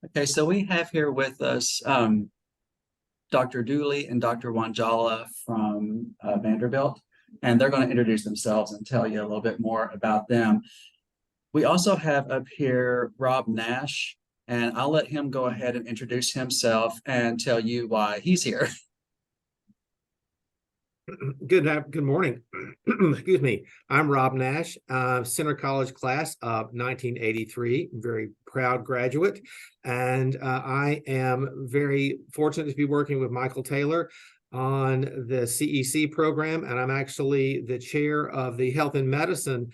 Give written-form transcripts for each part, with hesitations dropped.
Okay, so we have here with us Dr. Dooley and Dr. Wanjala from Vanderbilt, and they're going to introduce themselves and tell you a little bit more about them. We also have up here Rob Nash, and I'll let him go ahead and introduce himself and tell you why he's here. Good morning. Excuse me. I'm Rob Nash, Center College class of 1983, very proud graduate. And I am very fortunate to be working with Michael Taylor on the CEC program. And I'm actually the chair of the Health and Medicine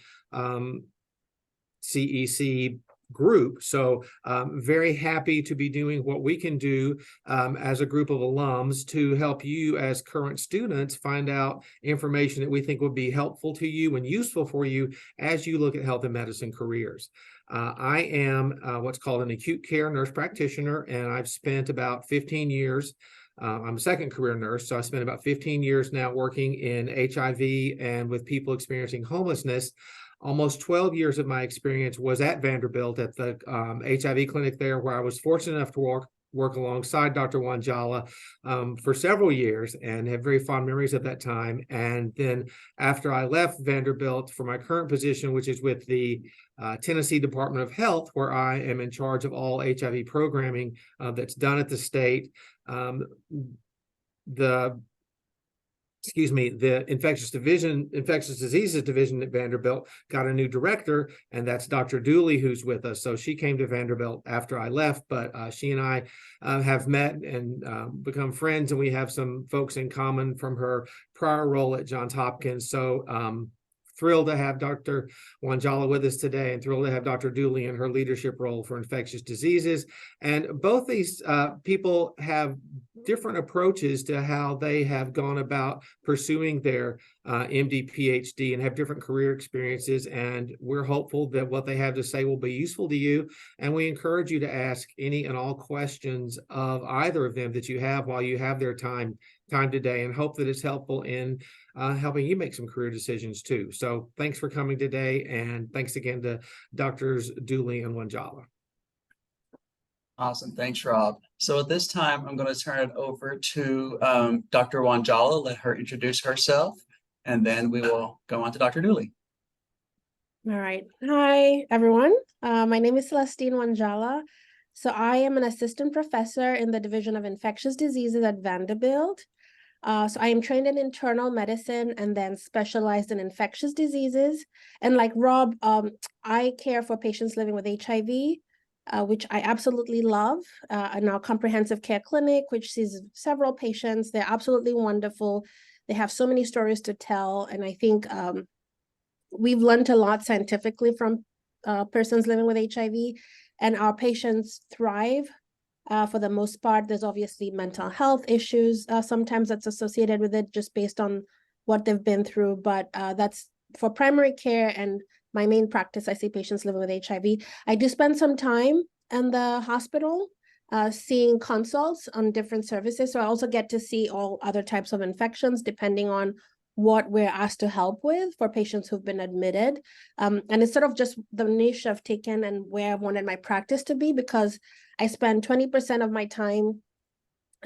CEC group. So very happy to be doing what we can do as a group of alums to help you as current students find out information that we think will be helpful to you and useful for you as you look at health and medicine careers. I am what's called an acute care nurse practitioner, and I've spent about 15 years. I'm a second career nurse, so I spent about 15 years now working in HIV and with people experiencing homelessness. Almost 12 years of my experience was at Vanderbilt at the HIV clinic there, where I was fortunate enough to work alongside Dr. Wanjala for several years and have very fond memories of that time. And then after I left Vanderbilt for my current position, which is with the Tennessee Department of Health, where I am in charge of all HIV programming that's done at the state, the infectious diseases division at Vanderbilt got a new director, and that's Dr. Dooley, who's with us. So she came to Vanderbilt after I left, but she and I have met and become friends, and we have some folks in common from her prior role at Johns Hopkins. So thrilled to have Dr. Wanjala with us today, and thrilled to have Dr. Dooley in her leadership role for infectious diseases. And both these people have different approaches to how they have gone about pursuing their MD, PhD, and have different career experiences. And we're hopeful that what they have to say will be useful to you. And we encourage you to ask any and all questions of either of them that you have while you have their time today, and hope that it's helpful in helping you make some career decisions too. So thanks for coming today, and thanks again to Drs. Dooley and Wanjala. Awesome. Thanks, Rob. So at this time, I'm going to turn it over to Dr. Wanjala, let her introduce herself, and then we will go on to Dr. Dooley. All right. Hi, everyone. My name is Celestine Wanjala. So I am an assistant professor in the Division of Infectious Diseases at Vanderbilt. So I am trained in internal medicine and then specialized in infectious diseases. And like Rob, I care for patients living with HIV, which I absolutely love. In our comprehensive care clinic, which sees several patients. They're absolutely wonderful. They have so many stories to tell. And I think we've learned a lot scientifically from persons living with HIV, and our patients thrive. For the most part. There's obviously mental health issues sometimes that's associated with it, just based on what they've been through. But that's for primary care and my main practice. I see patients living with HIV. I do spend some time in the hospital seeing consults on different services. So I also get to see all other types of infections depending on what we're asked to help with for patients who've been admitted. And it's sort of just the niche I've taken and where I wanted my practice to be, because I spend 20% of my time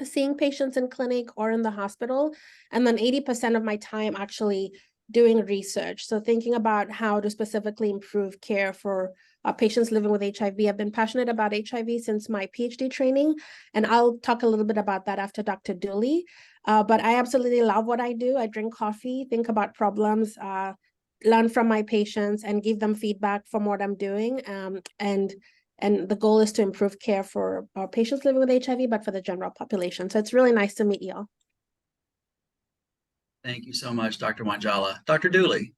seeing patients in clinic or in the hospital, and then 80% of my time actually doing research. So thinking about how to specifically improve care for patients living with HIV. I've been passionate about HIV since my PhD training, and I'll talk a little bit about that after Dr. Dooley. But I absolutely love what I do. I drink coffee, think about problems, learn from my patients, and give them feedback from what I'm doing. And the goal is to improve care for our patients living with HIV, but for the general population. So it's really nice to meet y'all. Thank you so much, Dr. Wanjala. Dr. Dooley.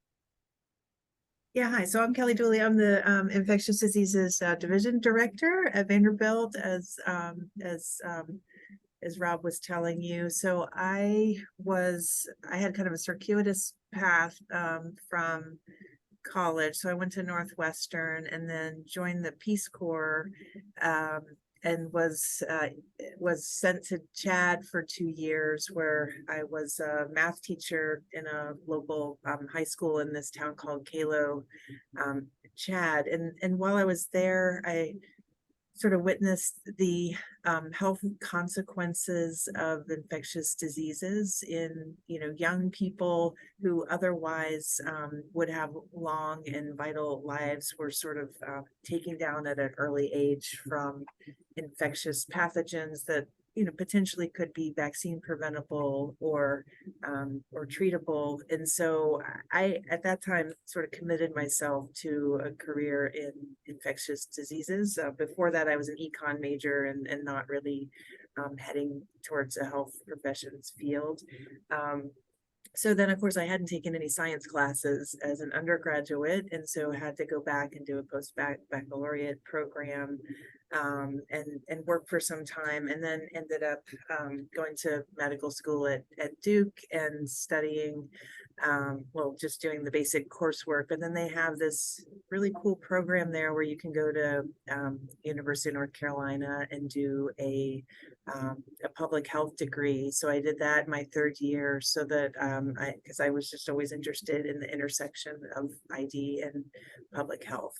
Yeah, hi. So I'm Kelly Dooley. I'm the infectious diseases division director at Vanderbilt, as Rob was telling you. So I had kind of a circuitous path from college. So I went to Northwestern and then joined the Peace Corps and was sent to Chad for 2 years, where I was a math teacher in a local high school in this town called Kalo, Chad. And while I was there, I sort of witnessed the health consequences of infectious diseases in, young people who otherwise would have long and vital lives were sort of taken down at an early age from infectious pathogens that potentially could be vaccine preventable or treatable. And so I at that time sort of committed myself to a career in infectious diseases. Before that, I was an econ major and not really heading towards a health professions field. So then, of course, I hadn't taken any science classes as an undergraduate, and so had to go back and do a baccalaureate program, and work for some time, and then ended up going to medical school at Duke and studying, just doing the basic coursework. But then they have this really cool program there where you can go to University of North Carolina and do a public health degree. So I did that my third year, so that because I was just always interested in the intersection of ID and public health.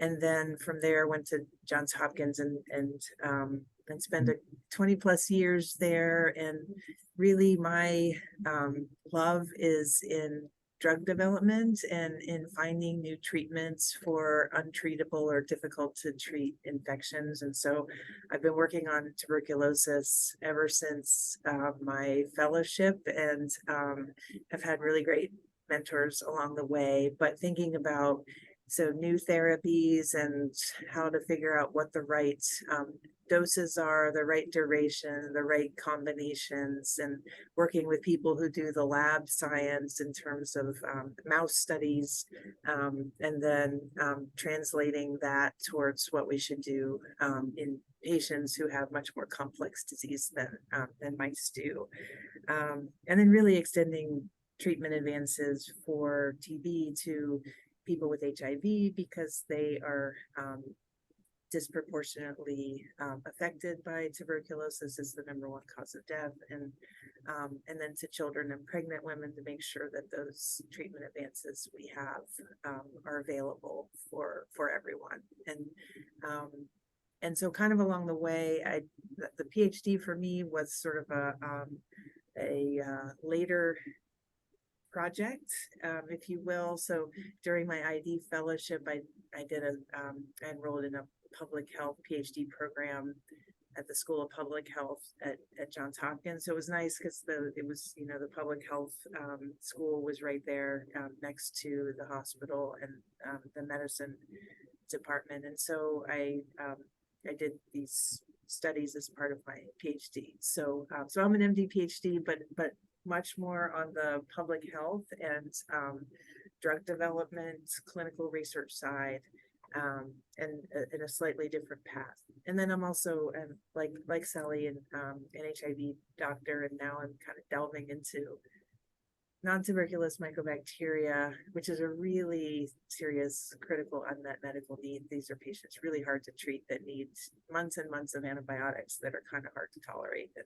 And then from there went to Johns Hopkins and spent 20 plus years there. And really my love is in drug development and in finding new treatments for untreatable or difficult to treat infections. And so I've been working on tuberculosis ever since my fellowship, and have had really great mentors along the way. But thinking about new therapies and how to figure out what the right doses are, the right duration, the right combinations, and working with people who do the lab science in terms of mouse studies, and then translating that towards what we should do in patients who have much more complex disease than mice do. And then really extending treatment advances for TB to people with HIV, because they are disproportionately affected by tuberculosis as the #1 cause of death, and then to children and pregnant women, to make sure that those treatment advances we have are available for everyone. And so kind of along the way, the PhD for me was sort of a later project, if you will. So during my ID fellowship, I enrolled in a public health PhD program at the School of Public Health at Johns Hopkins. So it was nice because the public health school was right there next to the hospital and the medicine department. And so I did these studies as part of my PhD. So I'm an MD PhD, but much more on the public health and drug development, clinical research side, and in a slightly different path. And then I'm also like Sally, an HIV doctor, and now I'm kind of delving into non-tuberculous mycobacteria, which is a really serious, critical, unmet medical need. These are patients really hard to treat that need months and months of antibiotics that are kind of hard to tolerate and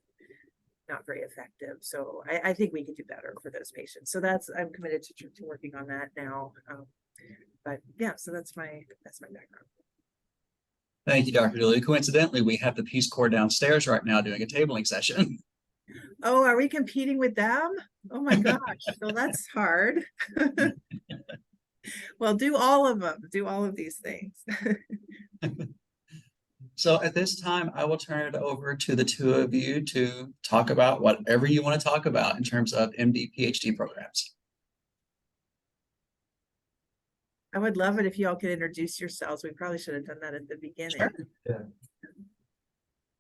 not very effective. So I think we can do better for those patients. So I'm committed to working on that now. But yeah, so that's my background. Thank you, Dr. Dooley. Coincidentally, we have the Peace Corps downstairs right now doing a tabling session. Oh, are we competing with them? Oh my gosh, well, that's hard. Well, do all of them. Do all of these things. So at this time, I will turn it over to the two of you to talk about whatever you want to talk about in terms of MD, PhD programs. I would love it if you all could introduce yourselves. We probably should have done that at the beginning. Sure. Yeah.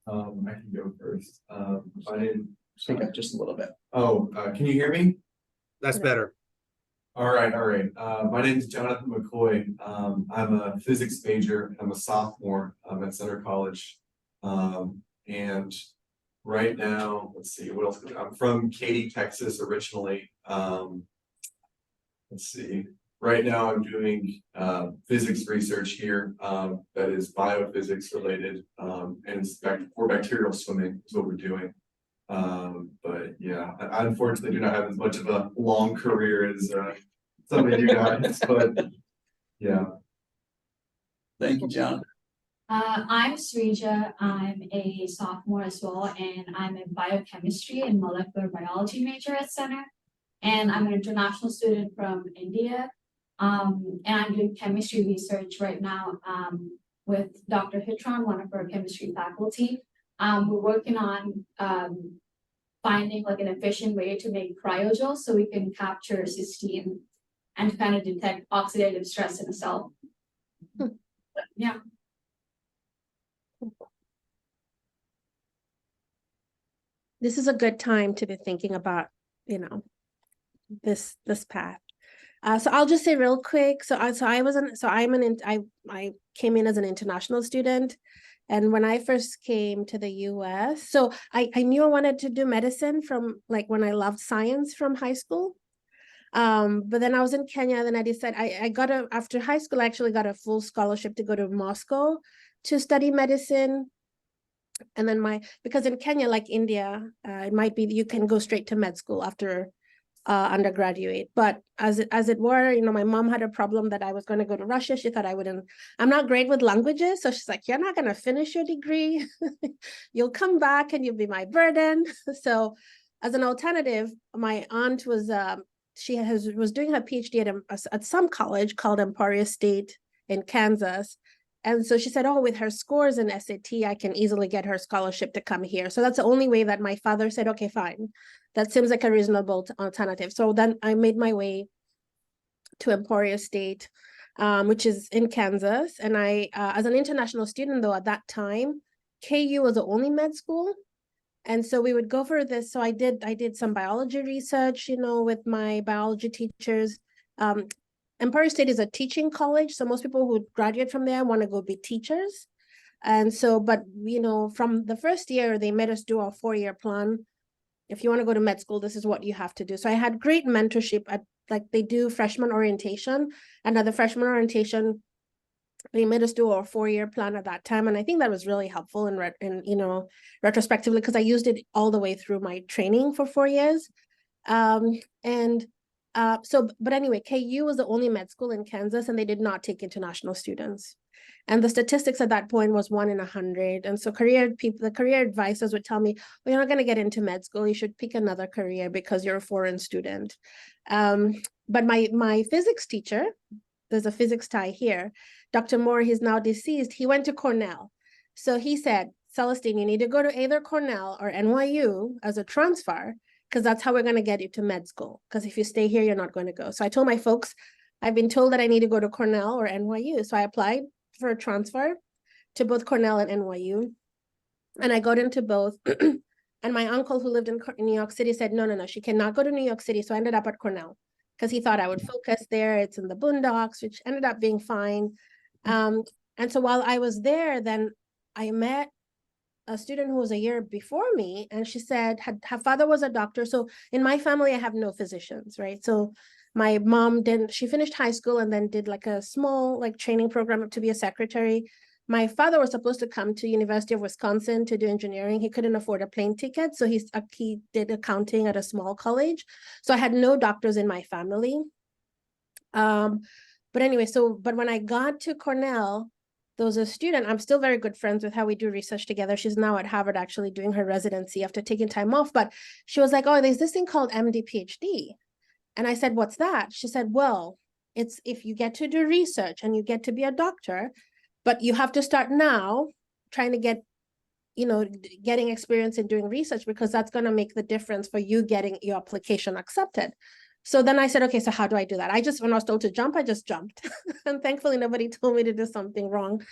I can go first. My name. Speak up just a little bit. Can you hear me? That's better. All right. My name is Jonathan McCoy. I'm a physics major. I'm a sophomore at Center College. And right now, let's see, what else? I'm from Katy, Texas originally. Let's see. Right now I'm doing physics research here that is biophysics related, and it's for bacterial swimming is what we're doing. But yeah, I unfortunately do not have as much of a long career as some of you guys, but yeah. Thank you, John. I'm Srija. I'm a sophomore as well, and I'm a biochemistry and molecular biology major at Center. And I'm an international student from India. And I'm doing chemistry research right now with Dr. Hitron, one of our chemistry faculty. We're working on finding like an efficient way to make cryogels so we can capture cysteine and kind of detect oxidative stress in a cell. But, yeah. This is a good time to be thinking about, you know, this path. So I'll just say real quick. I came in as an international student, and when I first came to the U.S., so I knew I wanted to do medicine from like when I loved science from high school. But then I was in Kenya. Then I decided after high school, I actually got a full scholarship to go to Moscow to study medicine. And then because in Kenya, like India, it might be you can go straight to med school after undergraduate. But as it were, you know, my mom had a problem that I was going to go to Russia. She thought I'm not great with languages. So she's like, you're not going to finish your degree. You'll come back and you'll be my burden. So as an alternative, my aunt was doing her PhD at some college called Emporia State in Kansas. And so she said, oh, with her scores in SAT, I can easily get her scholarship to come here. So that's the only way that my father said, okay, fine. That seems like a reasonable alternative. So then I made my way to Emporia State, which is in Kansas. And I, as an international student though, at that time, KU was the only med school. And so we would go for this. So I did some biology research, you know, with my biology teachers. Empire State is a teaching college. So most people who graduate from there want to go be teachers. And so, but, you know, from the first year, they made us do a 4-year plan. If you want to go to med school, this is what you have to do. So I had great mentorship at, like, they do freshman orientation, and at the freshman orientation, they made us do a 4-year plan at that time. And I think that was really helpful in you know, retrospectively, because I used it all the way through my training for 4 years. But anyway, KU was the only med school in Kansas, and they did not take international students. And the statistics at that point was 1 in 100. And so the career advisors would tell me, well, you're not going to get into med school. You should pick another career because you're a foreign student. But my physics teacher, there's a physics tie here, Dr. Moore, he's now deceased. He went to Cornell. So he said, Celestine, you need to go to either Cornell or NYU as a transfer, because that's how we're going to get you to med school. Because if you stay here, you're not going to go. So I told my folks, I've been told that I need to go to Cornell or NYU. So I applied for a transfer to both Cornell and NYU. And I got into both. And my uncle who lived in New York City said, no, she cannot go to New York City. So I ended up at Cornell because he thought I would focus there. It's in the boondocks, which ended up being fine. And so while I was there, then I met a student who was a year before me, and she said her father was a doctor. So in my family, I have no physicians, right? So my mom she finished high school and then did like a small like training program to be a secretary. My father was supposed to come to University of Wisconsin to do engineering. He couldn't afford a plane ticket, so he did accounting at a small college. So I had no doctors in my family. But anyway, but when I got to Cornell, there was a student, I'm still very good friends with her. We do research together. She's now at Harvard actually doing her residency after taking time off. But she was like, oh, there's this thing called MD PhD. And I said, what's that? She said, well, it's if you get to do research and you get to be a doctor, but you have to start now trying to get, you know, getting experience in doing research, because that's going to make the difference for you getting your application accepted. So then I said, okay, so how do I do that? When I was told to jump, I just jumped. And thankfully, nobody told me to do something wrong.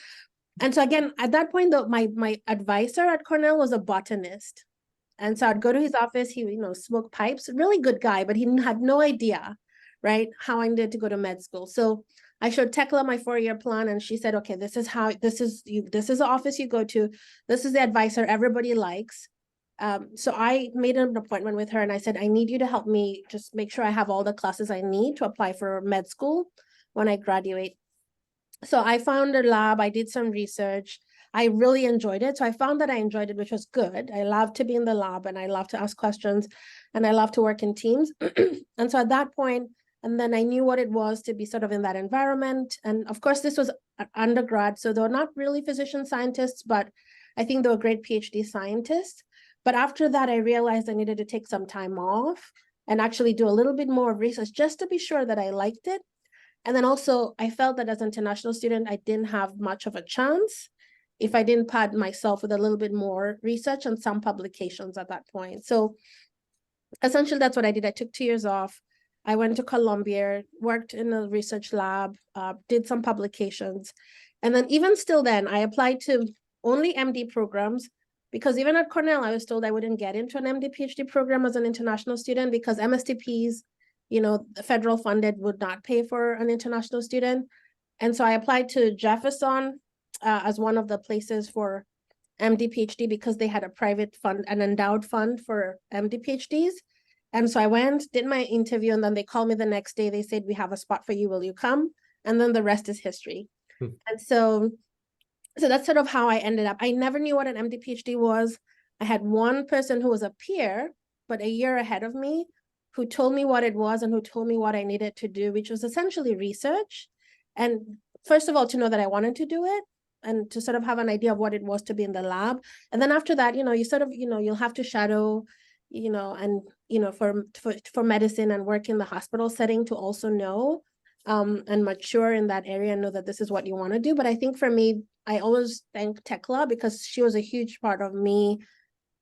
And so again, at that point, though, my advisor at Cornell was a botanist. And so I'd go to his office, he, you know, smoked pipes, really good guy, but he had no idea, right, how I needed to go to med school. So I showed Tekla my 4-year plan, and she said, okay, this is the office you go to. This is the advisor everybody likes. So I made an appointment with her, and I said, I need you to help me just make sure I have all the classes I need to apply for med school when I graduate. So I found a lab, I did some research. I really enjoyed it. So I found that I enjoyed it, which was good. I love to be in the lab, and I love to ask questions, and I love to work in teams. And so at that point, And then I knew what it was to be sort of in that environment. And of course, this was an undergrad, so they were not really physician scientists, but I think they were great PhD scientists. But after that, I realized I needed to take some time off and actually do a little bit more research just to be sure that I liked it. And then also, I felt that as an international student, I didn't have much of a chance if I didn't pad myself with a little bit more research and some publications at that point. So essentially, that's what I did. I took 2 years off. I went to Columbia, worked in a research lab, did some publications. And then even still then, I applied to only MD programs because even at Cornell, I was told I wouldn't get into an MD PhD program as an international student because MSTPs, the federal funded would not pay for an international student. And so I applied to Jefferson as one of the places for MD PhD because they had a private fund, an endowed fund for MD PhDs. And so I went, did my interview, and then they called me the next day. They said, "We have a spot for you. Will you come?" And then the rest is history. And so that's sort of how I ended up. I never knew what an MD PhD was. I had one person who was a peer, but a year ahead of me, who told me what it was and who told me what I needed to do, which was essentially research. And first of all, to know that I wanted to do it and to sort of have an idea of what it was to be in the lab. And then after that, you sort of, you'll have to shadow, and, for medicine and work in the hospital setting to also know and mature in that area and know that this is what you want to do. But I think for me, I always thank Tekla because she was a huge part of me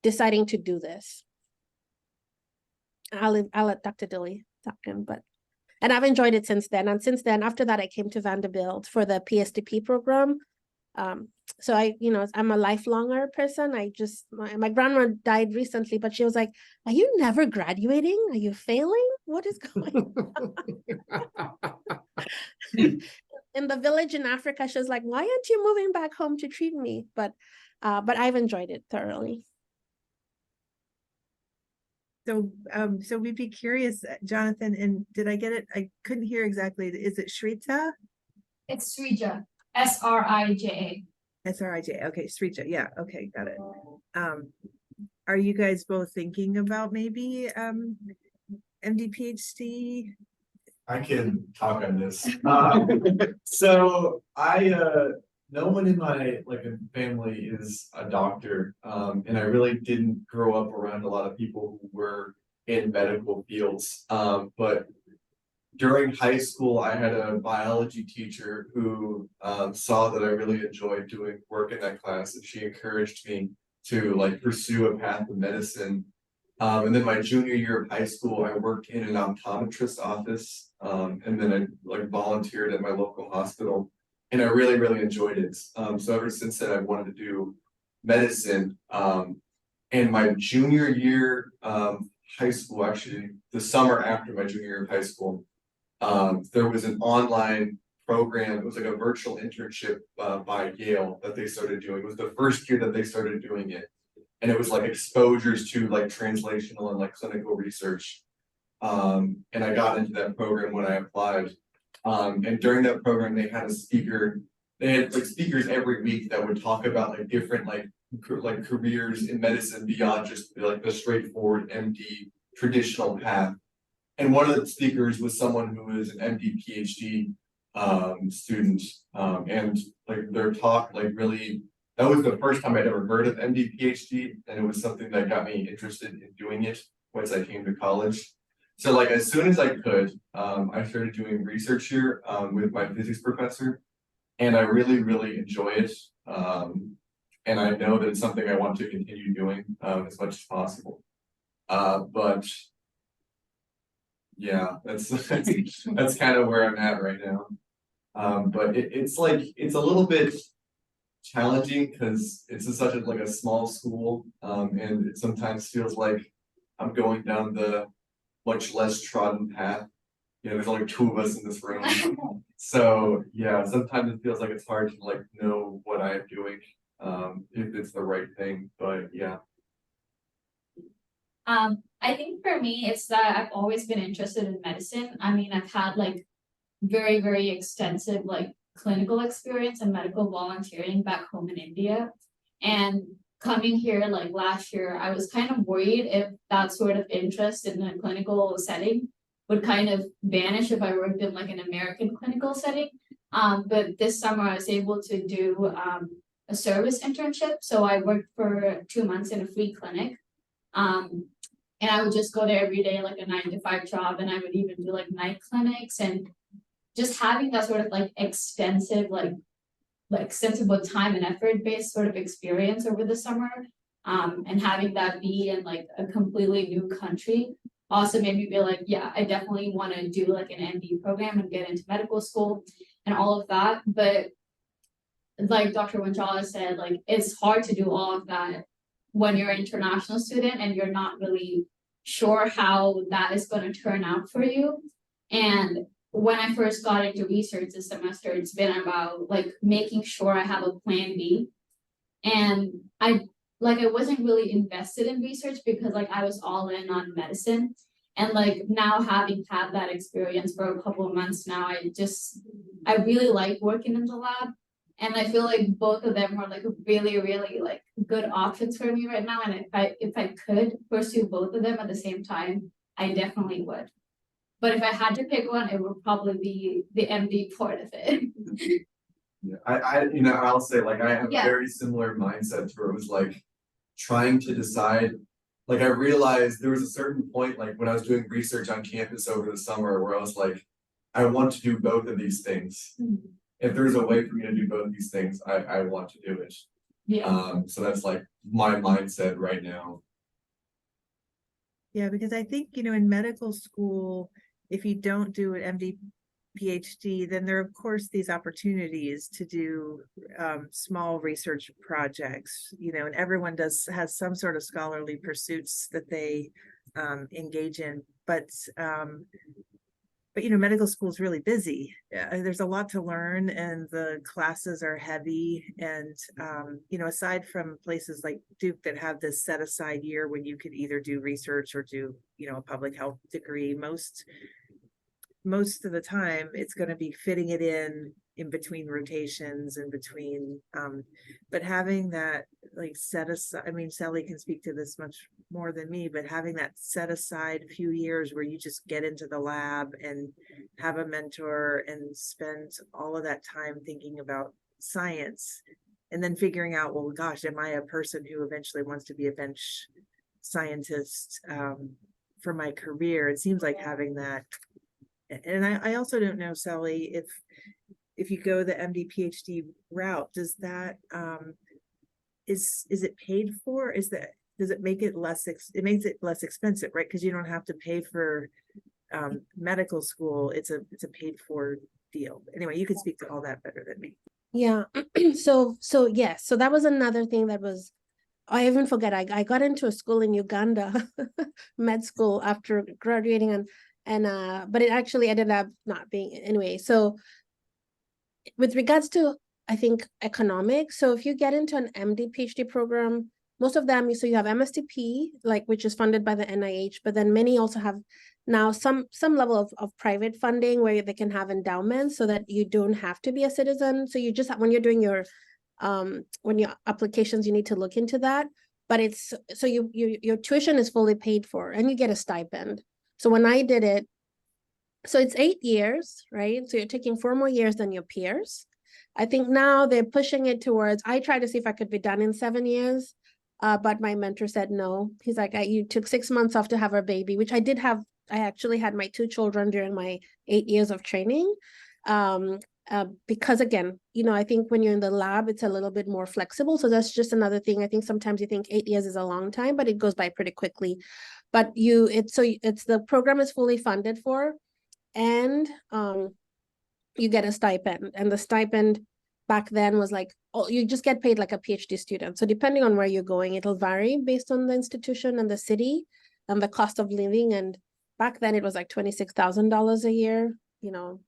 deciding to do this. I'll let Dr. Dilly talk to him, and I've enjoyed it since then. And since then, after that, I came to Vanderbilt for the PhD program. So I'm a lifelonger person. My grandma died recently, but she was like, "Are you never graduating? Are you failing? What is going on?" In the village in Africa, she was like, "Why aren't you moving back home to treat me?" But I've enjoyed it thoroughly. So we'd be curious, Jonathan, and did I get it? I couldn't hear exactly. Is it Srija? It's Srija, Srija. Srij. Okay, Srija. Yeah. Okay, got it. Are you guys both thinking about maybe MD PhD? I can talk on this. So no one in my family is a doctor, and I really didn't grow up around a lot of people who were in medical fields. But during high school, I had a biology teacher who saw that I really enjoyed doing work in that class, and she encouraged me to pursue a path of medicine. And then my junior year of high school, I worked in an optometrist office, and then I volunteered at my local hospital, and I really, really enjoyed it. So ever since then, I wanted to do medicine. And my junior year high school, actually, the summer after my junior year of high school, there was an online program. It was like a virtual internship by Yale that they started doing. It was the first year that they started doing it. And it was exposures to translational and clinical research. And I got into that program when I applied. And during that program, they had a speaker. They had speakers every week that would talk about different careers in medicine beyond just the straightforward MD traditional path. And one of the speakers was someone who was an MD PhD student. And their talk really, that was the first time I'd ever heard of MD PhD, and it was something that got me interested in doing it once I came to college. So as soon as I could, I started doing research here with my physics professor, and I really, really enjoy it. And I know that it's something I want to continue doing as much as possible. But yeah, that's kind of where I'm at right now. But it's a little bit challenging because it's such a small school, and it sometimes feels like I'm going down the much less trodden path. There's only 2 of us in this room. So yeah, sometimes it feels like it's hard to know what I'm doing, if it's the right thing, but yeah. I think for me, it's that I've always been interested in medicine. I mean, I've had very, very extensive clinical experience and medical volunteering back home in India. And coming here last year, I was kind of worried if that sort of interest in a clinical setting would kind of vanish if I worked in like an American clinical setting. But this summer I was able to do a service internship. So I worked for 2 months in a free clinic. And I would just go there every day, like a 9 to 5 job, and I would even do like night clinics, and just having that sort of like extensive, like extensive with time and effort based sort of experience over the summer. And having that be in like a completely new country also made me feel like, yeah, I definitely want to do like an MD program and get into medical school and all of that. But like Dr. Wanjala said, like it's hard to do all of that when you're an international student and you're not really sure how that is going to turn out for you. And when I first got into research this semester, it's been about like making sure I have a plan B. And I wasn't really invested in research because like I was all in on medicine. And like now having had that experience for a couple of months now, I really like working in the lab. And I feel like both of them are like really, really like good options for me right now. And if I could pursue both of them at the same time, I definitely would. But if I had to pick one, it would probably be the MD part of it. Yeah, I'll say like I have a Yeah. very similar mindset to where it was like trying to decide. Like I realized there was a certain point, like when I was doing research on campus over the summer, where I was like, I want to do both of these things. Mm-hmm. If there's a way for me to do both of these things, I want to do it. Yeah. So that's like my mindset right now. Yeah, because I think, in medical school, if you don't do an MD PhD, then there are of course these opportunities to do small research projects, and everyone has some sort of scholarly pursuits that they engage in. But medical school is really busy. There's a lot to learn, and the classes are heavy. And aside from places like Duke that have this set aside year when you could either do research or do a public health degree, most of the time it's going to be fitting it in between rotations and between but having that like set aside, I mean, Sally can speak to this much more than me, but having that set aside few years where you just get into the lab and have a mentor and spend all of that time thinking about science, and then figuring out, well, gosh, am I a person who eventually wants to be a bench scientist for my career? It seems like having that. And I also don't know, Sally, if you go the MD PhD route, does that is it paid for? Does it make it less it makes it less expensive, right? Because you don't have to pay for medical school. It's a paid for deal. Anyway, you can speak to all that better than me. Yeah. So yes. So that was another thing that was, I even forget, I got into a school in Uganda, med school, after graduating, and but it actually ended up not being, anyway. So with regards to, I think, economics, so if you get into an MD PhD program, most of them, so you have MSTP, like, which is funded by the NIH, but then many also have now some level of private funding where they can have endowments so that you don't have to be a citizen. So you just, when you're doing your applications, you need to look into that. But it's, so your tuition is fully paid for and you get a stipend. So when I did it, so it's 8 years, right? So you're taking 4 more years than your peers. I think now they're pushing it towards, I tried to see if I could be done in 7 years, but my mentor said no. He's like, you took 6 months off to have a baby, which I did have. I actually had my 2 children during my 8 years of training. Because again, I think when you're in the lab, it's a little bit more flexible. So that's just another thing. I think sometimes you think 8 years is a long time, but it goes by pretty quickly. But it's the program is fully funded for, and you get a stipend, and the stipend back then was like, oh, you just get paid like a PhD student. So depending on where you're going, it'll vary based on the institution and the city and the cost of living. And back then it was like $26,000 a year,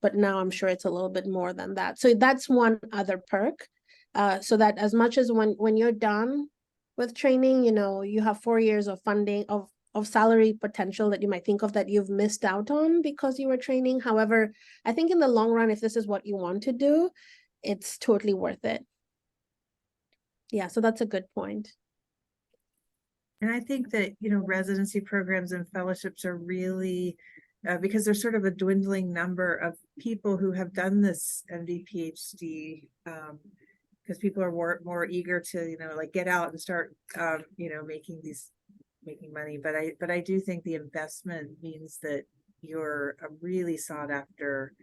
but now I'm sure it's a little bit more than that. So that's one other perk. So that as much as when you're done with training, you have 4 years of funding, of salary potential that you might think of that you've missed out on because you were training. However, I think in the long run, if this is what you want to do, it's totally worth it. Yeah, so that's a good point. And I think that, residency programs and fellowships are really because there's sort of a dwindling number of people who have done this MD, PhD, because people are more eager to, like get out and start, making money. But I do think the investment means that you're a really sought after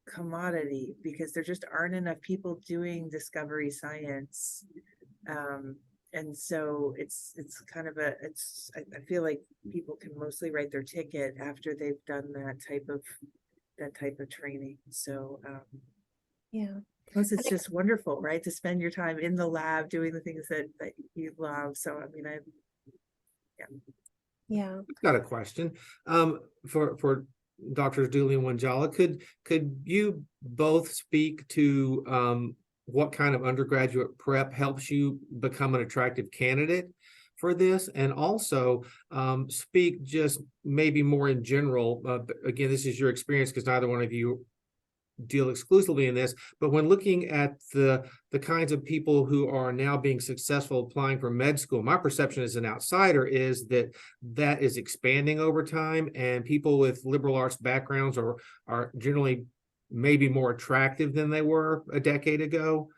commodity, because there just aren't enough people doing discovery science. And so it's kind of I feel like people can mostly write their ticket after they've done that type of training. So Yeah. plus it's just wonderful, right? To spend your time in the lab doing the things that you love. So I mean, Yeah. I've got a question for Doctors Dooley and Wanjala. Could you both speak to what kind of undergraduate prep helps you become an attractive candidate for this, and also speak just maybe more in general. Again, this is your experience because neither one of you deal exclusively in this, but when looking at the kinds of people who are now being successful applying for med school, my perception as an outsider is that is expanding over time, and people with liberal arts backgrounds are generally maybe more attractive than they were a decade ago.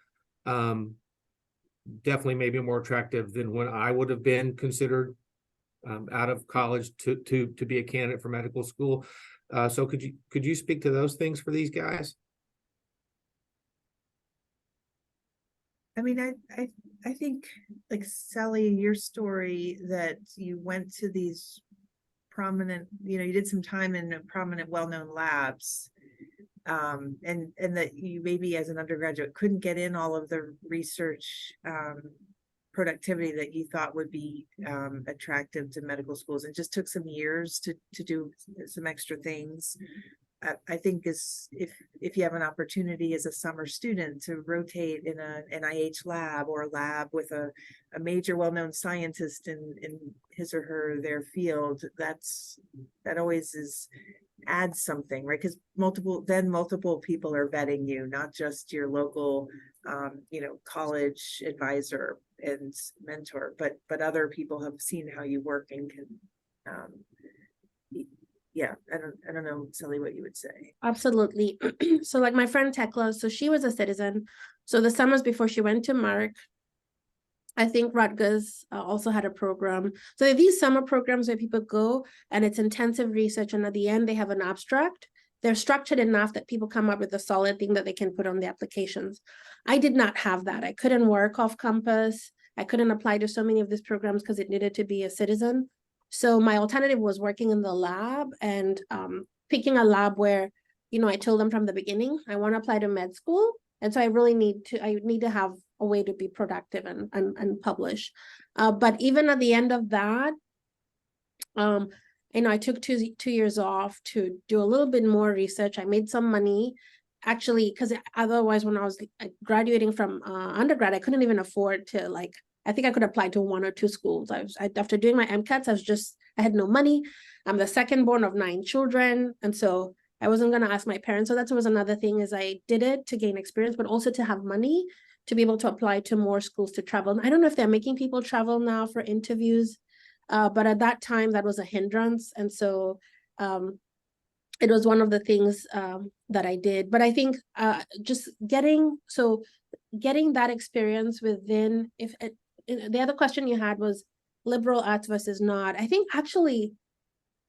Definitely maybe more attractive than when I would have been considered out of college to be a candidate for medical school. So could you speak to those things for these guys? I mean, I think, like Sally, your story that you went to these prominent, you did some time in prominent, well-known labs, and that you maybe as an undergraduate couldn't get in all of the research productivity that you thought would be attractive to medical schools, and just took some years to do some extra things. I think if you have an opportunity as a summer student to rotate in an NIH lab or a lab with a major well-known scientist in his or their field, that always adds something, right? Because multiple people are vetting you, not just your local college advisor and mentor, but other people have seen how you work and can yeah, I don't know, Sally, what you would say. Absolutely. So like my friend Tekla, so she was a citizen. So the summers before she went to Merck, I think Rutgers also had a program. So there are these summer programs where people go and it's intensive research, and at the end they have an abstract. They're structured enough that people come up with a solid thing that they can put on the applications. I did not have that. I couldn't work off campus. I couldn't apply to so many of these programs because it needed to be a citizen. So my alternative was working in the lab and picking a lab where, I told them from the beginning, I want to apply to med school. And so I need to have a way to be productive and publish. But even at the end of that, I took two years off to do a little bit more research. I made some money, actually, because otherwise when I was graduating from undergrad, I couldn't even afford to I think I could apply to one or two schools. After doing my MCATs, I had no money. I'm the second born of 9 children. And so I wasn't going to ask my parents. So that was another thing, is I did it to gain experience, but also to have money to be able to apply to more schools to travel. And I don't know if they're making people travel now for interviews, but at that time that was a hindrance. And so it was one of the things that I did. But I think just getting that experience within, the other question you had was liberal arts versus not. I think actually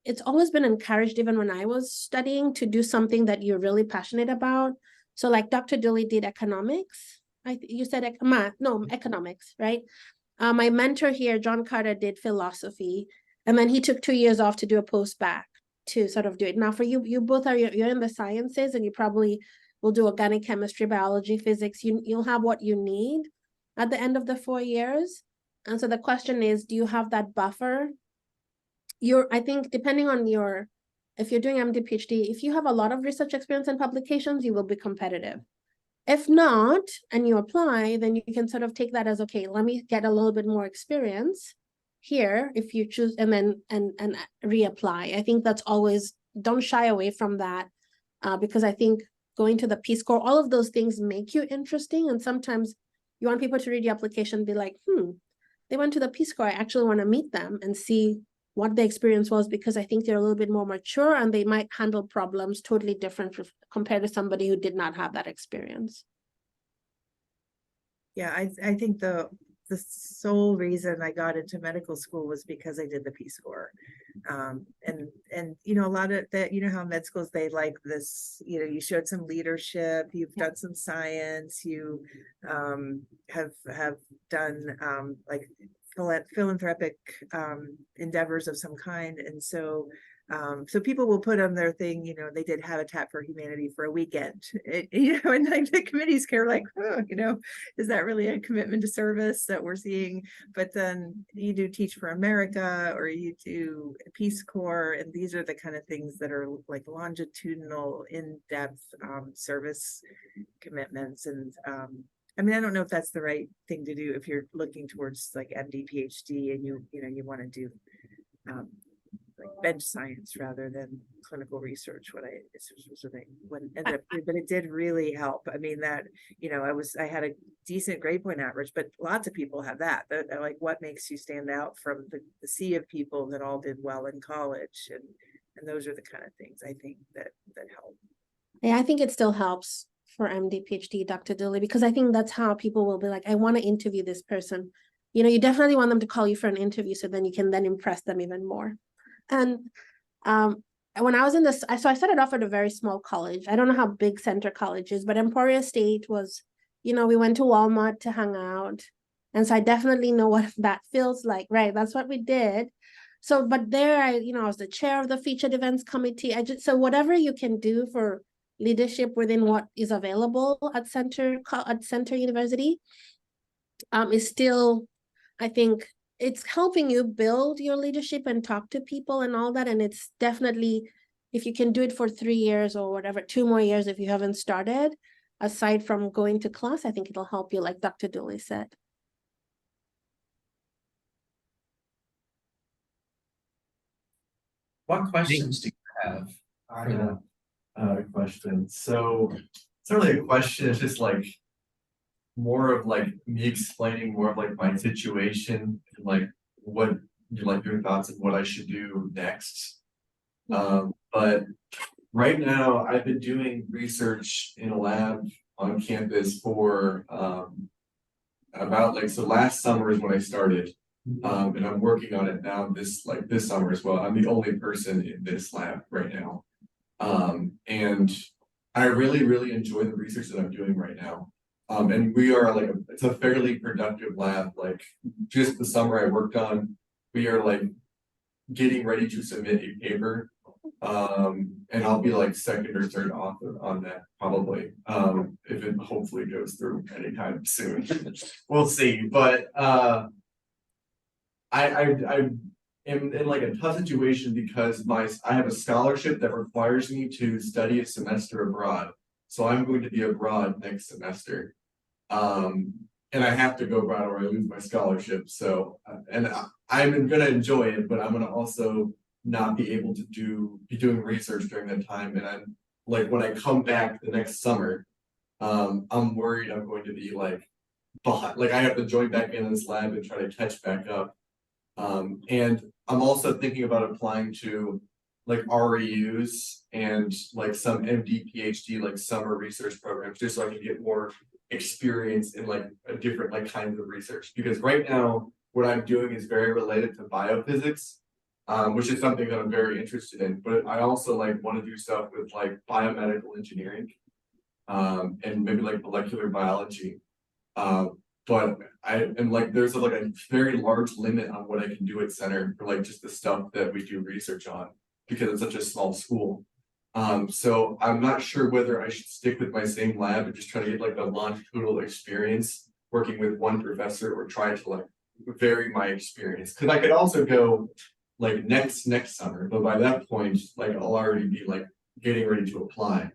it's always been encouraged, even when I was studying, to do something that you're really passionate about. So like Dr. Dooley did economics. You said math, no, economics, right? My mentor here, John Carter, did philosophy, and then he took 2 years off to do a post-bac to sort of do it. Now for you both you're in the sciences, and you probably will do organic chemistry, biology, physics. You'll have what you need at the end of the 4 years. And so the question is, do you have that buffer? I think depending on if you're doing MD, PhD, if you have a lot of research experience and publications, you will be competitive. If not, and you apply, then you can sort of take that as, okay, let me get a little bit more experience here if you choose, and then and reapply. I think that's always, don't shy away from that, because I think going to the Peace Corps, all of those things make you interesting. And sometimes you want people to read your application and be like, they went to the Peace Corps. I actually want to meet them and see what the experience was, because I think they're a little bit more mature and they might handle problems totally different compared to somebody who did not have that experience. Yeah, I think the sole reason I got into medical school was because I did the Peace Corps. And you know, a lot of that, you know how med schools, they like this, you know, you showed some leadership, you've done some science, you have done like philanthropic endeavors of some kind. And so so people will put on their thing, you know, they did Habitat for Humanity for a weekend, you know, and like the committees care, like, oh, you know, is that really a commitment to service that we're seeing? But then you do Teach for America, or you do Peace Corps, and these are the kind of things that are like longitudinal, in-depth service commitments. And I mean, I don't know if that's the right thing to do if you're looking towards like MD, PhD, and you know, you want to do like bench science rather than clinical research. What ended up doing, but it did really help. I mean, that, you know, I had a decent grade point average, but lots of people have that. They're like, what makes you stand out from the sea of people that all did well in college? And those are the kind of things I think that help. Yeah, I think it still helps for MD, PhD, Dr. Dooley, because I think that's how people will be like, I want to interview this person. You know, you definitely want them to call you for an interview, so then you can then impress them even more. And when I was in this, so I started off at a very small college. I don't know how big Center College is, but Emporia State was, you know, we went to Walmart to hang out. And so I definitely know what that feels like, right? That's what we did. So, but there I was the chair of the featured events committee. So whatever you can do for leadership within what is available at Center University, is still, I think, it's helping you build your leadership and talk to people and all that. And it's definitely, if you can do it for 3 years or whatever, 2 more years, if you haven't started, aside from going to class, I think it'll help you, like Dr. Dooley said. What questions do you have? I have a question. So it's not really a question, it's just like more of like me explaining more of like my situation and like what you like your thoughts of what I should do next. But right now I've been doing research in a lab on campus for about like, so last summer is when I started. And I'm working on it now this summer as well. I'm the only person in this lab right now. And I really, really enjoy the research that I'm doing right now. And we are like, it's a fairly productive lab. Like just the summer I worked on, we are like getting ready to submit a paper. And I'll be like second or third author on that probably. If it hopefully goes through anytime soon. We'll see. But I am in like a tough situation because I have a scholarship that requires me to study a semester abroad. So I'm going to be abroad next semester. And I have to go abroad or I lose my scholarship. So, and I'm gonna enjoy it, but I'm gonna also not be able to be doing research during that time. And I'm like, when I come back the next summer, I'm worried I'm going to be like behind, like I have to join back in this lab and try to catch back up. And I'm also thinking about applying to like REUs and like some MD, PhD, like summer research programs, just so I can get more experience in like a different like kinds of research. Because right now, what I'm doing is very related to biophysics, which is something that I'm very interested in. But I also like want to do stuff with like biomedical engineering, and maybe like molecular biology. But I am like, there's like a very large limit on what I can do at Center for like just the stuff that we do research on because it's such a small school. So I'm not sure whether I should stick with my same lab and just try to get like a longitudinal experience working with one professor or try to like vary my experience. Cause I could also go like next summer, but by that point, like I'll already be like getting ready to apply.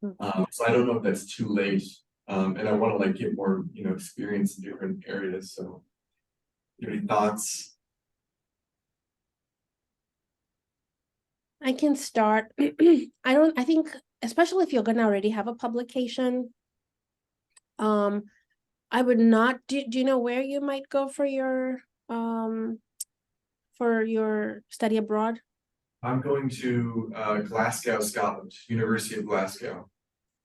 So I don't know if that's too late. And I want to like get more, experience in different areas. So, any thoughts? I can start. I think, especially if you're gonna already have a publication, I would not, do you know where you might go for your for your study abroad? I'm going to Glasgow, Scotland, University of Glasgow.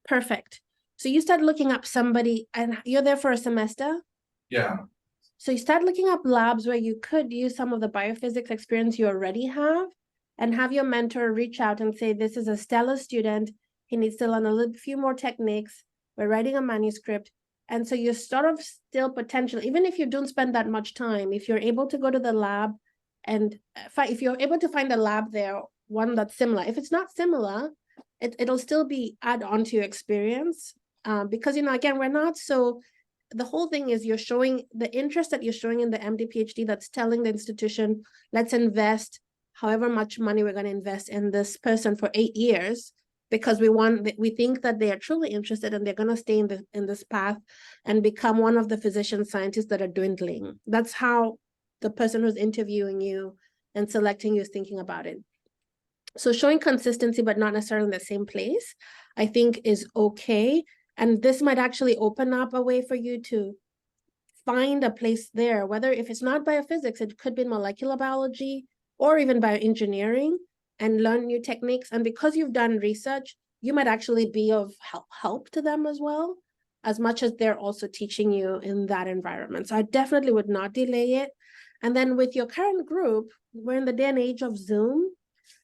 Perfect. So you start looking up somebody and you're there for a semester. Yeah, So you start looking up labs where you could use some of the biophysics experience you already have and have your mentor reach out and say, this is a stellar student. He needs to learn a little few more techniques. We're writing a manuscript. And so you're sort of still potential, even if you don't spend that much time, if you're able to go to the lab and if you're able to find a lab there, one that's similar. If it's not similar, it'll still be add on to your experience. Because, again, we're not so, the whole thing is you're showing the interest that you're showing in the MD PhD that's telling the institution, let's invest however much money we're going to invest in this person for 8 years, because we think that they are truly interested and they're going to stay in this path and become one of the physician scientists that are dwindling. That's how the person who's interviewing you and selecting you is thinking about it. So showing consistency, but not necessarily in the same place, I think is okay. And this might actually open up a way for you to find a place there, whether if it's not biophysics, it could be molecular biology or even bioengineering, and learn new techniques. And because you've done research, you might actually be of help to them as well, as much as they're also teaching you in that environment. So I definitely would not delay it. And then with your current group, we're in the day and age of Zoom,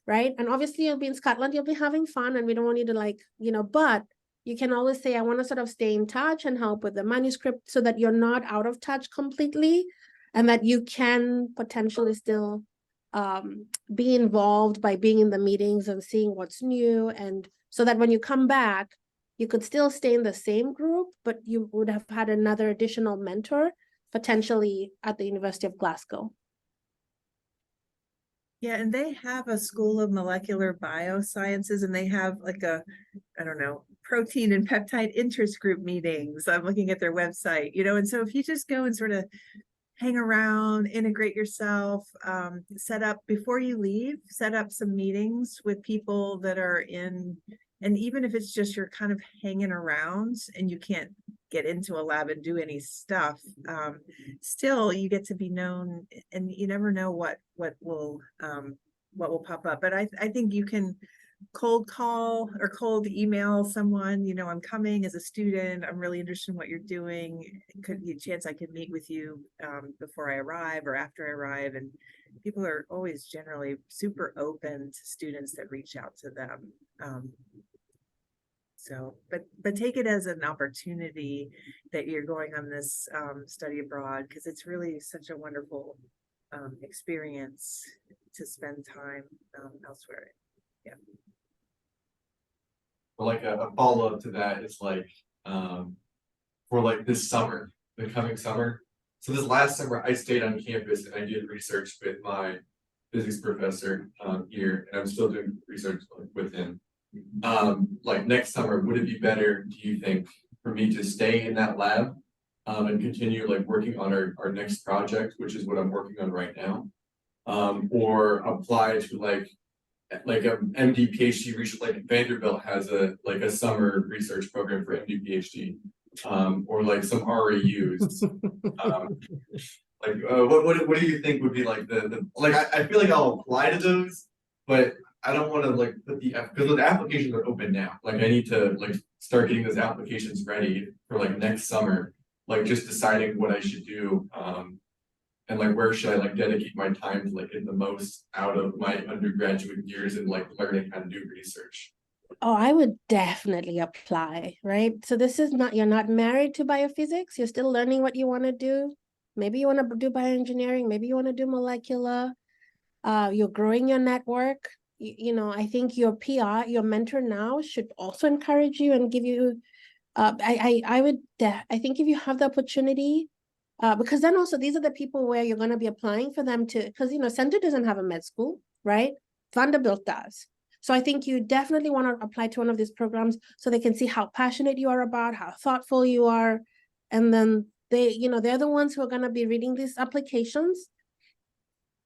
right? And obviously you'll be in Scotland, you'll be having fun, and we don't want you to but you can always say, I want to sort of stay in touch and help with the manuscript so that you're not out of touch completely and that you can potentially still be involved by being in the meetings and seeing what's new. And so that when you come back, you could still stay in the same group, but you would have had another additional mentor potentially at the University of Glasgow. Yeah, and they have a School of Molecular Biosciences, and they have like I don't know, protein and peptide interest group meetings. I'm looking at their website, and so if you just go and sort of hang around, integrate yourself, set up before you leave, set up some meetings with people that are in, and even if it's just you're kind of hanging around and you can't get into a lab and do any stuff, still you get to be known, and you never know what will pop up. But I think you can cold call or cold email someone, I'm coming as a student, I'm really interested in what you're doing, could be a chance I could meet with you before I arrive or after I arrive. And people are always generally super open to students that reach out to them. But take it as an opportunity that you're going on this study abroad, because it's really such a wonderful experience to spend time elsewhere. Yeah. Well, like a follow-up to that is like for like this summer, the coming summer. So this last summer I stayed on campus and I did research with my physics professor here, and I'm still doing research with him. Like next summer, would it be better, do you think, for me to stay in that lab and continue like working on our next project, which is what I'm working on right now, or apply to like a MD PhD research, like Vanderbilt has a summer research program for MD PhD, or like some RAUs. What do you think would be like the like I feel like I'll apply to those, but I don't want to like put because the applications are open now. Like I need to like start getting those applications ready for like next summer, like just deciding what I should do. And like where should I like dedicate my time to like get the most out of my undergraduate years and like learning how to do research. Oh, I would definitely apply, right? So this is not, you're not married to biophysics. You're still learning what you want to do. Maybe you want to do bioengineering. Maybe you want to do molecular. You're growing your network. I think your PR, your mentor now should also encourage you and give you, I think if you have the opportunity, because then also these are the people where you're going to be applying for them to, because, Center doesn't have a med school, right? Vanderbilt does. So I think you definitely want to apply to one of these programs so they can see how passionate you are about, how thoughtful you are. And then they're the ones who are going to be reading these applications.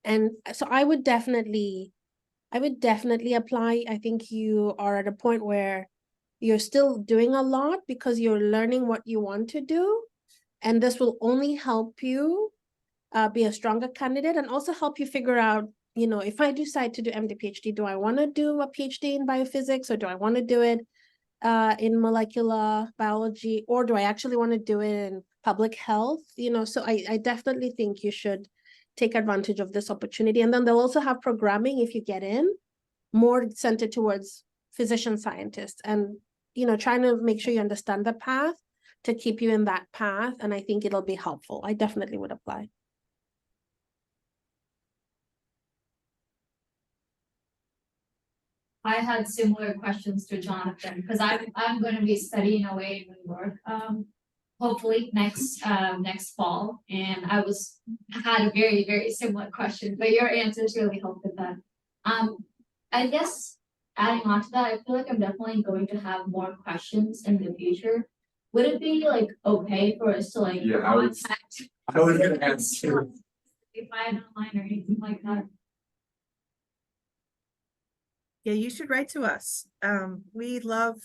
And so I would definitely apply. I think you are at a point where you're still doing a lot because you're learning what you want to do. And this will only help you be a stronger candidate, and also help you figure out, you know, if I decide to do MD PhD, do I want to do a PhD in biophysics, or do I want to do it in molecular biology, or do I actually want to do it in public health? You know, so I definitely think you should take advantage of this opportunity. And then they'll also have programming, if you get in, more centered towards physician scientists, and, you know, trying to make sure you understand the path to keep you in that path. And I think it'll be helpful. I definitely would apply. I had similar questions to Jonathan, because I'm going to be studying away in New York, hopefully next fall. And I had a very, very similar question, but your answers really helped with that. I guess adding on to that, I feel like I'm definitely going to have more questions in the future. Would it be like okay for us to like Yeah, I was gonna answer. if I had online or anything like that? Yeah, you should write to us. We love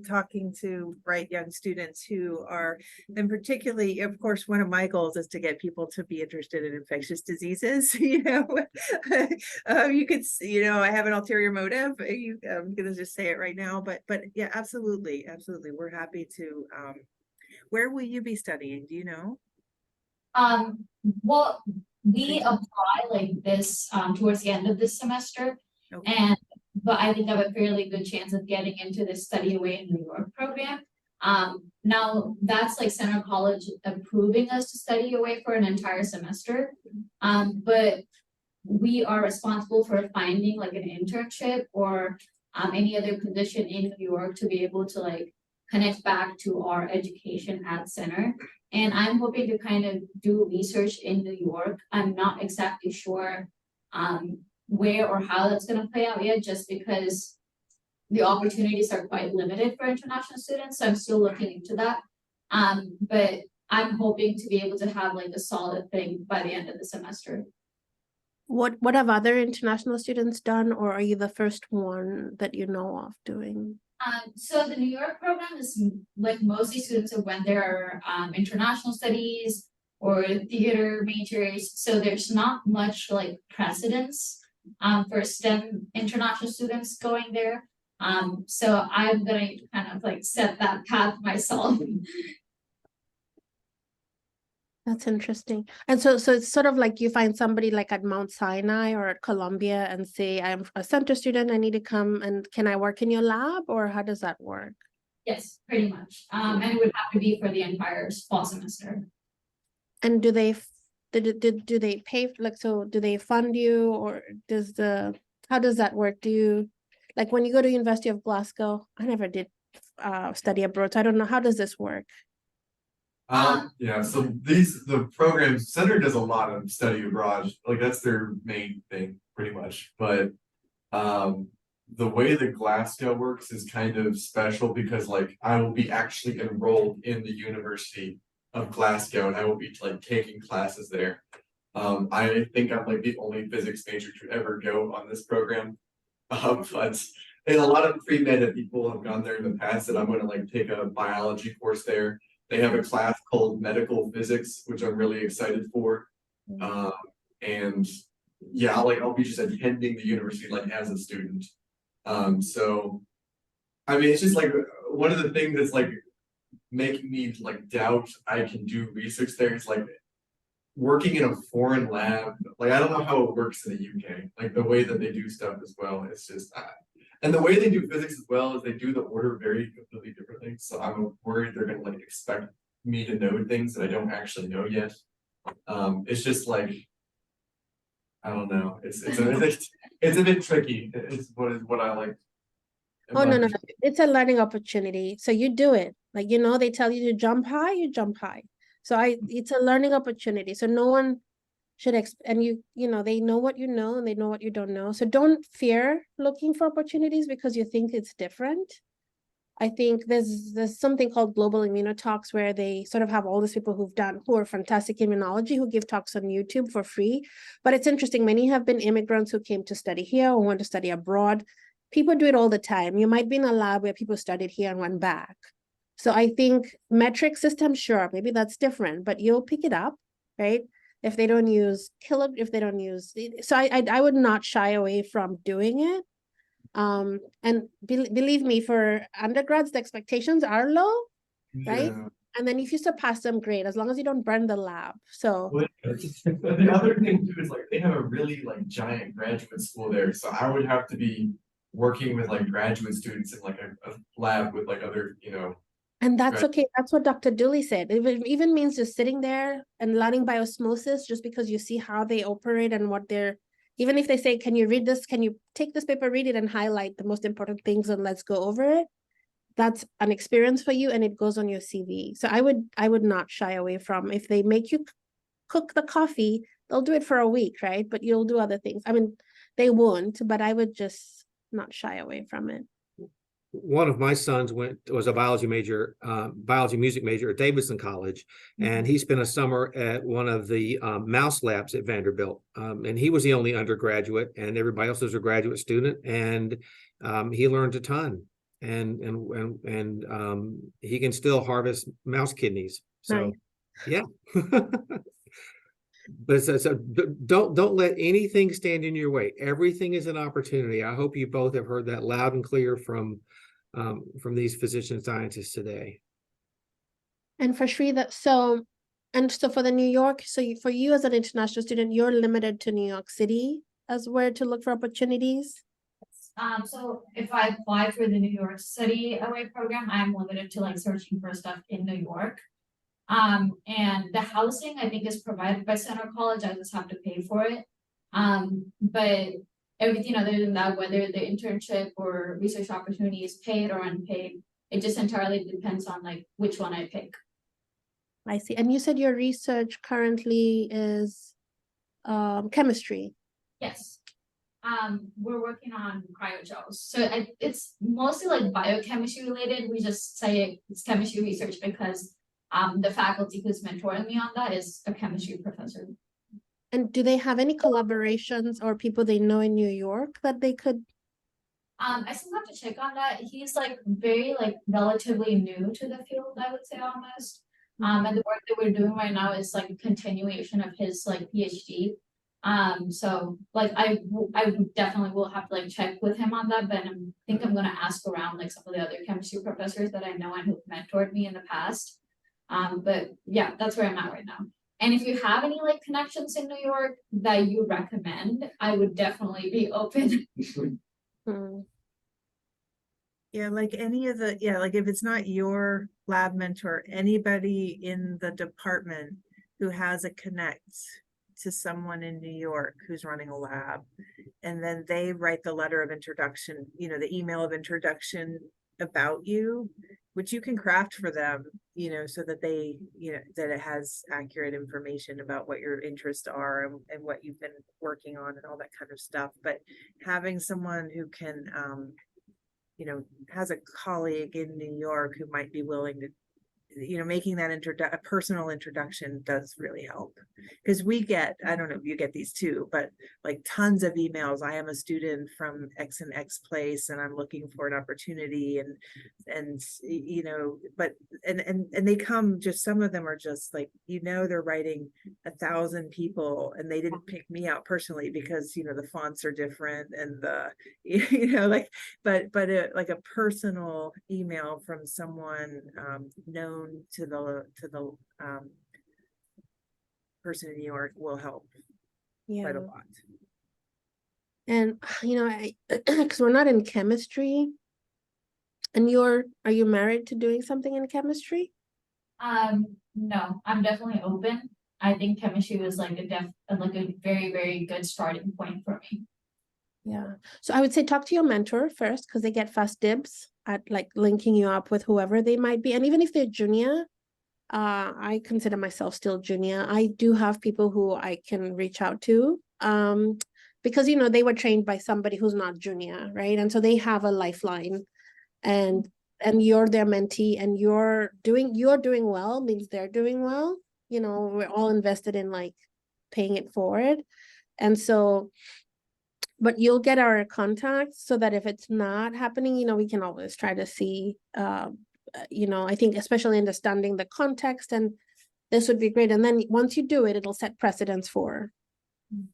talking to bright young students who are, and particularly, of course, one of my goals is to get people to be interested in infectious diseases. You know, you could, you know, I have an ulterior motive. I'm gonna just say it right now, but yeah, absolutely, absolutely. We're happy to. Where will you be studying? Do you know? Well, we apply like this towards the end of this semester, Okay. but I think I have a fairly good chance of getting into the study away in New York program. Now that's like Center College approving us to study away for an entire semester. But we are responsible for finding like an internship or any other position in New York to be able to like connect back to our education at Center. And I'm hoping to kind of do research in New York. I'm not exactly sure where or how that's going to play out yet, just because the opportunities are quite limited for international students. So I'm still looking into that. But I'm hoping to be able to have like a solid thing by the end of the semester. What have other international students done, or are you the first one that you know of doing? So the New York program is like mostly students of when there are international studies or theater majors. So there's not much like precedence for STEM international students going there. So I'm gonna kind of like set that path myself. That's interesting. And so it's sort of like you find somebody like at Mount Sinai or at Columbia and say, I'm a center student, I need to come, and can I work in your lab, or how does that work? Yes, pretty much. And it would have to be for the entire fall semester. And do they pay, like, so do they fund you, or how does that work? Do you, like, when you go to University of Glasgow, I never did study abroad, so I don't know, how does this work? Yeah, so the programs, Center does a lot of study abroad, like that's their main thing, pretty much. But the way that Glasgow works is kind of special because like I will be actually enrolled in the University of Glasgow and I will be like taking classes there. I think I'm like the only physics major to ever go on this program. But and a lot of pre-med people have gone there in the past, and I'm going to like take a biology course there. They have a class called medical physics, which I'm really excited for. And yeah, I'll be just attending the university like as a student. So I mean, it's just like one of the things that's like making me like doubt I can do research there is like working in a foreign lab. Like I don't know how it works in the UK, like the way that they do stuff as well. It's just and the way they do physics as well is they do the order very completely differently. So I'm worried they're gonna like expect me to know things that I don't actually know yet. It's just like I don't know. It's a bit tricky. It's what I like. Oh, no, it's a learning opportunity, so you do it. Like, you know, they tell you to jump high, you jump high. So it's a learning opportunity, so no one should and you know, they know what you know and they know what you don't know. So don't fear looking for opportunities because you think it's different. I think there's something called global immunotalks where they sort of have all these people who are fantastic immunology, who give talks on YouTube for free. But it's interesting, many have been immigrants who came to study here or want to study abroad. People do it all the time. You might be in a lab where people studied here and went back. So I think metric system, sure, maybe that's different, but you'll pick it up, right? if they don't use if they don't use, so I would not shy away from doing it. And believe me, for undergrads, the expectations are low, right? Yeah. And then if you surpass them, great, as long as you don't burn the lab. So Well, the other thing too is like they have a really like giant graduate school there, so I would have to be working with like graduate students in like a lab with like other, and that's Right. okay. That's what Dr. Dooley said. It even means just sitting there and learning by osmosis, just because you see how they operate and what they're, even if they say, can you read this? Can you take this paper, read it, and highlight the most important things, and let's go over it. That's an experience for you, and it goes on your CV. So I would not shy away from, if they make you cook the coffee, they'll do it for a week, right? But you'll do other things. I mean, they won't, but I would just not shy away from it. One of my sons was a biology major, biology music major at Davidson College, and he spent a summer at one of the mouse labs at Vanderbilt. And he was the only undergraduate, and everybody else was a graduate student, and he learned a ton. And he can still harvest mouse kidneys. So, yeah. But so don't let anything stand in your way. Everything is an opportunity. I hope you both have heard that loud and clear from these physician scientists today. And for Shri, so for the New York, for you as an international student, you're limited to New York City as where to look for opportunities. So if I apply for the New York City away program, I'm limited to like searching for stuff in New York. And the housing I think is provided by Center College. I just have to pay for it. But everything other than that, whether the internship or research opportunity is paid or unpaid, it just entirely depends on like which one I pick. I see. And you said your research currently is chemistry. Yes. We're working on cryogels. So it's mostly like biochemistry related. We just say it's chemistry research because the faculty who's mentoring me on that is a chemistry professor. And do they have any collaborations or people they know in New York that they could? I still have to check on that. He's like very like relatively new to the field, I would say almost. And the work that we're doing right now is like a continuation of his like PhD. So like I definitely will have to like check with him on that, but I think I'm gonna ask around like some of the other chemistry professors that I know and who've mentored me in the past. But yeah, that's where I'm at right now. And if you have any like connections in New York that you recommend, I would definitely be open. Yeah, like any of the, like if it's not your lab mentor, anybody in the department who has a connect to someone in New York who's running a lab, and then they write the letter of introduction, the email of introduction about you, which you can craft for them, so that they, that it has accurate information about what your interests are and what you've been working on and all that kind of stuff. But having someone who can, has a colleague in New York who might be willing to, making that a personal introduction does really help. Because we get, I don't know if you get these too, but like tons of emails. I am a student from X and X place and I'm looking for an opportunity, and but they come, just some of them are just like, they're writing 1,000 people and they didn't pick me out personally because the fonts are different and the like a personal email from someone known to the person in New York will help quite a lot. And because we're not in chemistry, and are you married to doing something in chemistry? No, I'm definitely open. I think chemistry was like a very, very good starting point for me. Yeah. So I would say talk to your mentor first, because they get fast dibs at like linking you up with whoever they might be. And even if they're junior, I consider myself still junior. I do have people who I can reach out to, because they were trained by somebody who's not junior, right? And so they have a lifeline, and you're their mentee, and you're doing well means they're doing well. We're all invested in like paying it forward. And so, but you'll get our contacts so that if it's not happening, we can always try to see, I think especially understanding the context and this would be great. And then once you do it, it'll set precedents for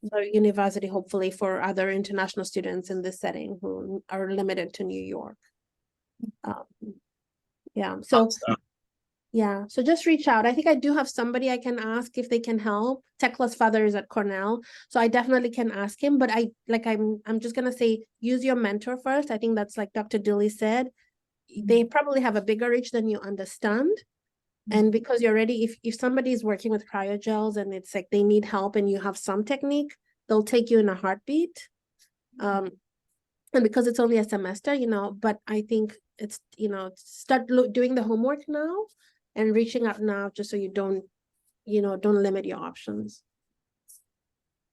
the university, hopefully for other international students in this setting who are limited to New York. Yeah, so Awesome. yeah, so just reach out. I think I do have somebody I can ask if they can help. Tekla's father is at Cornell, so I definitely can ask him. But I'm just gonna say, use your mentor first. I think that's like Dr. Dooley said. They probably have a bigger reach than you understand. And because you're already, if somebody is working with cryogels and it's like they need help and you have some technique, they'll take you in a heartbeat. And because it's only a semester, but I think it's, start doing the homework now and reaching out now just so you don't limit your options.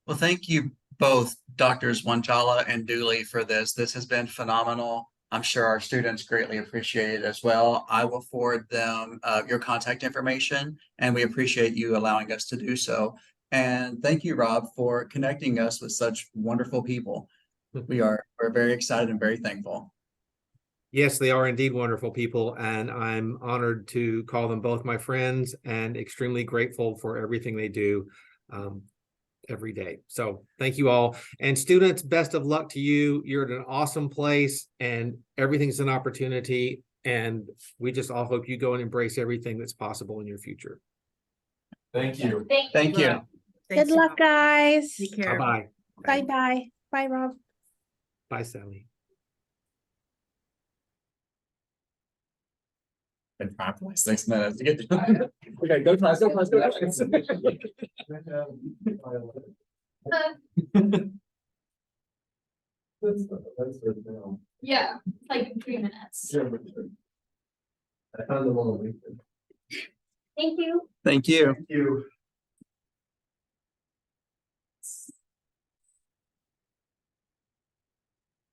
Well, thank you both, Doctors Wanjala and Dooley, for this. This has been phenomenal. I'm sure our students greatly appreciate it as well. I will forward them your contact information, and we appreciate you allowing us to do so. And thank you, Rob, for connecting us with such wonderful people. We're very excited and very thankful. Yes, they are indeed wonderful people, and I'm honored to call them both my friends and extremely grateful for everything they do every day. So thank you all. And students, best of luck to you. You're at an awesome place and everything's an opportunity. And we just all hope you go and embrace everything that's possible in your future. Thank you. Thank you. Good luck, guys. Take care. Bye-bye. Bye-bye. Bye, Rob. Bye, Sally. Been 6 minutes to get to. Okay, go class, go class, go class. Yeah, like 3 minutes. I found them on the LinkedIn. Thank you. Thank you. Thank you.